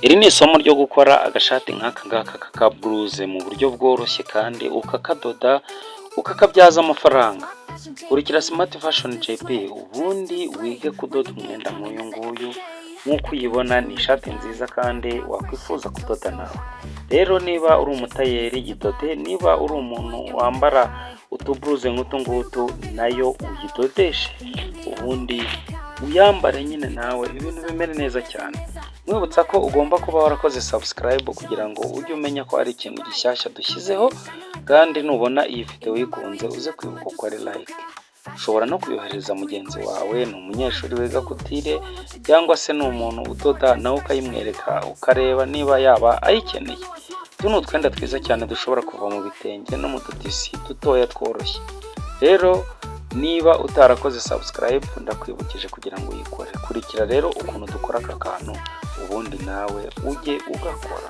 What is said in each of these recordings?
Iri ni isomo ryo gukora agashati nk'aka ngaka ka blouse mu buryo bworoshye kandi ukakadoda ukakabyaza amafaranga. Kurikira Smart Fashion JP ubundi wige kudoda umwenda nk'uyu nguyu. Nk'uko uyibona ni ishati nziza kandi wakwifuza kudoda nawe. Rero niba uri umutayeri gidode, niba uri umuntu wambara utubluze nk'utu ngutu nayo uyidodeshe, ubundi uyambare nyine nawe ibintu bimere neza cyane. Mwibutsa ko ugomba kuba warakoze subscribe kugira ngo ujye umenya ko ari ikintu gishyashya dushyizeho, kandi nubona iyi video uyikunze uze kwibuka ko ari like. Ushobora no kuyohereza mugenzi wawe, ni umunyeshuri wiga kutire cyangwa se ni umuntu udoda, nawe ukayimwereka ukareba niba yaba ayikeneye. Tuno twenda twiza cyane dushobora kuva mu bitenge no mu tutisi dutoya tworoshye. Rero niba utarakoze subscribe ndakwibukije kugira ngo uyikore. Kurikira rero ukuntu dukora aka kantu ubundi nawe ujye ugakora.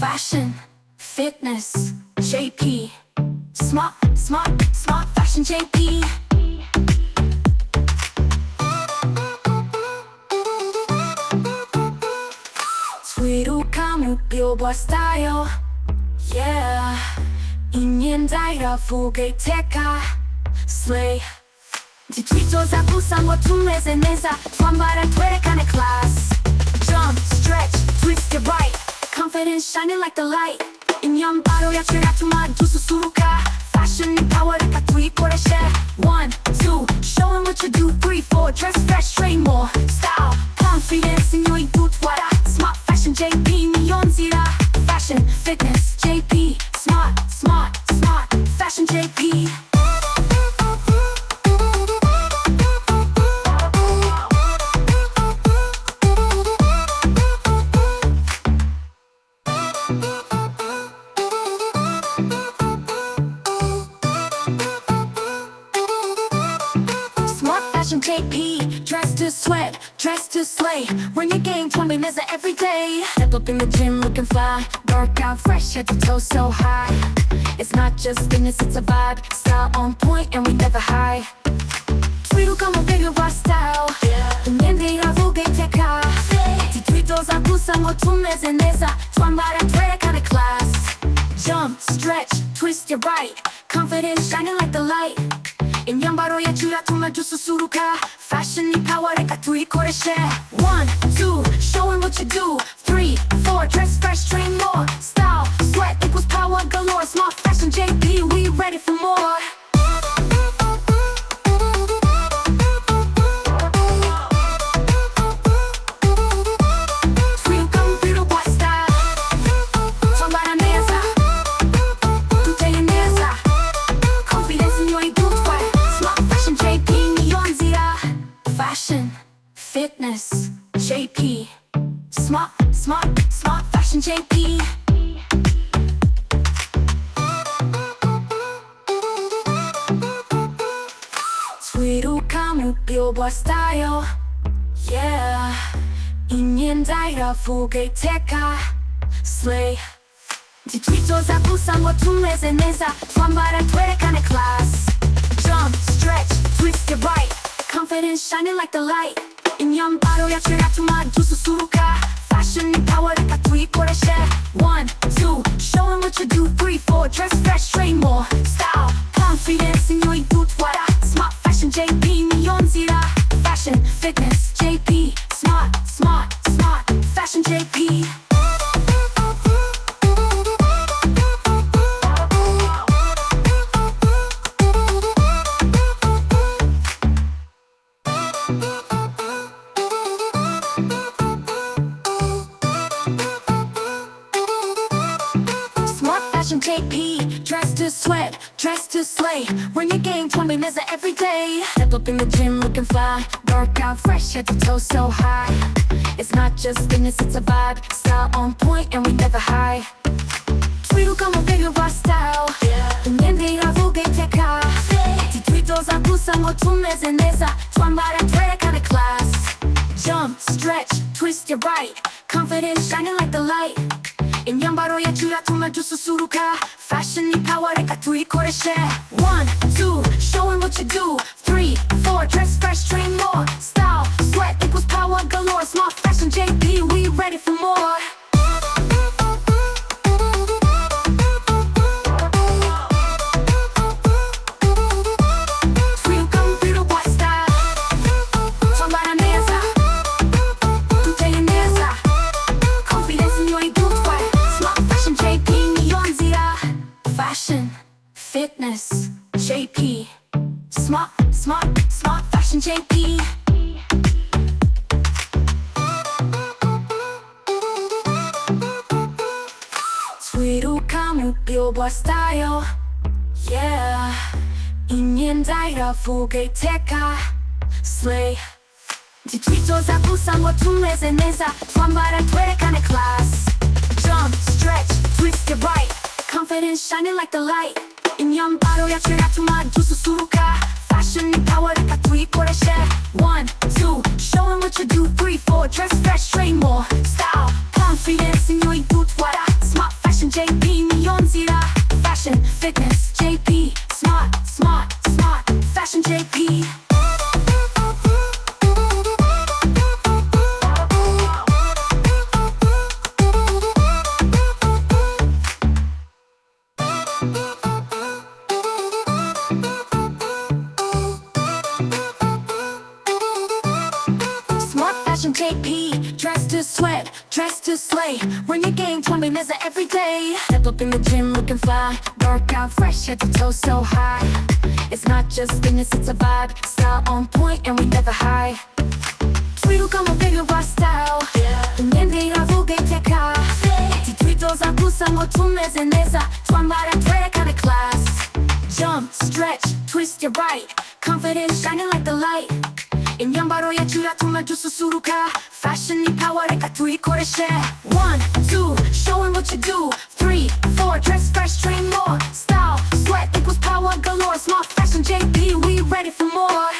Fashion, fitness, JP, smart fashion JP. Twiruka mu Buryo style, yeah. Imyenda iravuga slay. Titwitoza gusa ngo tumeze neza, twambara twerekane class. Jump, stretch, twist your right. Confidence shining like the light. Imyambaro yacu iratuma dususuruka. Fashion ni power, reka tuyikoreshe. 1, 2, showing what you do. 3, 4, dress fresh, train more. Style, confidence in your idutwara. Smart fashion JP niyo nzira. Fashion, fitness, JP. Smart fashion JP. JP, dress to sweat, dress to slay. When your game 20 minutes every day. Step up in the gym looking fly, work out fresh, head to toe so high. It's not just fitness, it's a vibe. Style on point and we never hide. Twiruka mu Buryo style, imyenda iravuga titwitoza gusa ngo tumeze neza, twambara twerekane class. Jump, stretch, twist your right. Confidence shining like the light. Imyambaro yacu iratuma dususuruka. Fashion ni power, reka tuyikoreshe. 1, 2, showing what you do. 3, 4, dress fresh, train more. Style, sweat equals power galore. Smart fashion JP, we ready for more. Fitness, JP, smart fashion JP. Twiruka mu Buryo style, yeah. Imyenda iravuga slay. Titwitoza gusa ngo tumeze neza, twambara twerekane class. Jump, stretch, twist your right. Confidence shining like the light. Imyambaro yacu iratuma dususuruka. Fashion ni power, reka tuyikoreshe. 1, 2, showing what you do. 3, 4, dress fresh, train more. Style, confidence in your idutwara. Smart fashion JP niyo nzira. Fashion, fitness, JP. Smart fashion JP. JP, dress to sweat, dress to slay. When your game 20 minutes every day. Step up in the gym looking fly, work out fresh, head to toe so high. It's not just fitness, it's a vibe. Style on point and we never hide. Twiruka mu Buryo style, imyenda iravuga titwitoza gusa ngo tumeze neza, twambara twerekane class. Jump, stretch, twist your right. Confidence shining like the light. Imyambaro yacu iratuma dususuruka. Fashion ni power, reka tuyikoreshe. 1, 2, showing what you do. Smart, smart, smart fashion JP. 위로감을 띄워봐 style. Yeah, imyenda bwite slay. Titwitoza kusangwa tumeze neza, twambara twerekane class. Jump, stretch, twist your right, confidence shining like the light. imyambaro yacu iratuma dususuruka, fashion ni power reka tuyikoreshe. 1, 2, showing what you do. 3, 4, dress fresh, train more. Style, confidence in your idutwara. Smart fashion JP niyo nzira. Fashion, fitness, JP. Smart, smart, smart fashion JP. JP, dress to sweat, dress to slay. Bring your game, 20 minutes every day. Step up in the gym looking fly, work out fresh, head to toe so high. It's not just fitness, it's a vibe. Style on point and we never hide. 위로감을 비교봐 style. imyenda bwite 뒤틀어서 구성을 tumeze neza, twambara twerekane class. Jump, stretch, twist your right, confidence shining like the light. imyambaro yacu iratuma dususuruka, fashion ni power reka tuyikoreshe. 1, 2, showing what you do. 3, 4, dress fresh, train more. Style, sweat equals power galore. Smart fashion JP, we ready for more.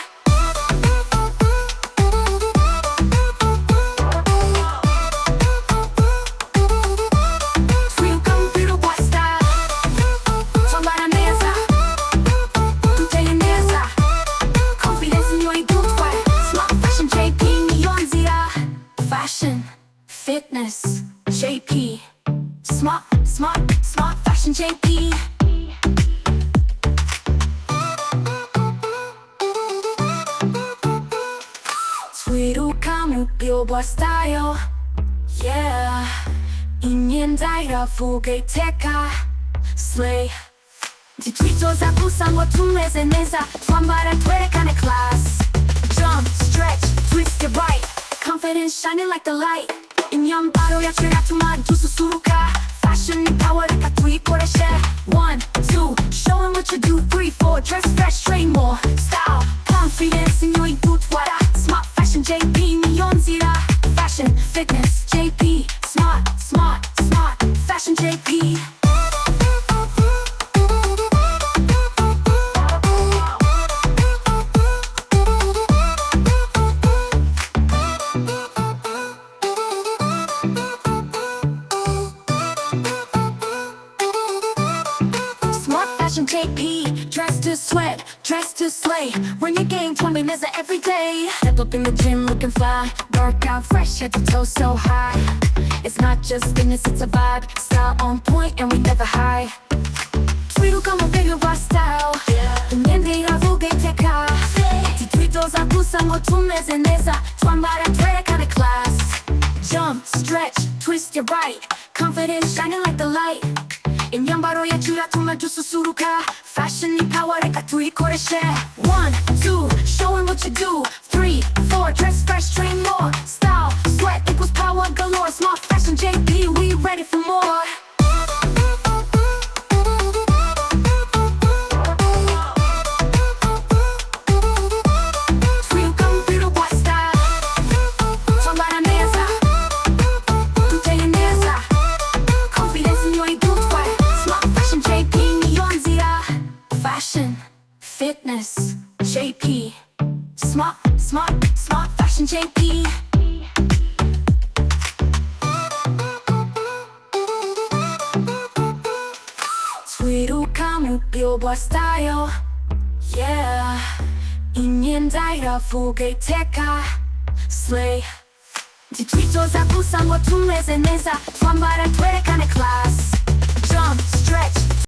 Fitness, JP. Smart, smart, smart fashion JP. 위로감을 띄워봐 style. Yeah, imyenda bwite slay. 뒤틀어서 구성을 tumeze neza, twambara twerekane class. Jump, stretch, twist your right, confidence shining like the light. imyambaro yacu iratuma dususuruka, fashion ni power reka tuyikoreshe. 1, 2, showing what you do. 3, 4, dress fresh, train more. Style, confidence in your idutwara. Smart fashion JP niyo nzira. Fashion, fitness, JP. Smart, smart, smart fashion JP. JP, dress to sweat, dress to slay. Bring your game, 20 minutes every day. Step up in the gym looking fly, work out fresh, head to toe so high. It's not just fitness, it's a vibe. Style on point and we never hide. 위로감을 비교봐 style. imyenda bwite 뒤틀어서 구성을 tumeze neza, twambara twerekane class. Jump, stretch, twist your right, confidence shining like the light. imyambaro yacu iratuma dususuruka, fashion ni power reka tuyikoreshe. 1, 2, showing what you do. 3, 4, dress fresh, train more. Style, sweat equals power galore. Smart fashion JP, we ready for more. Fitness, JP. Smart, smart, smart fashion JP. 위로감을 띄워봐 style. Yeah, imyenda bwite slay. 뒤틀어서 구성을 tumeze neza, twambara twerekane class.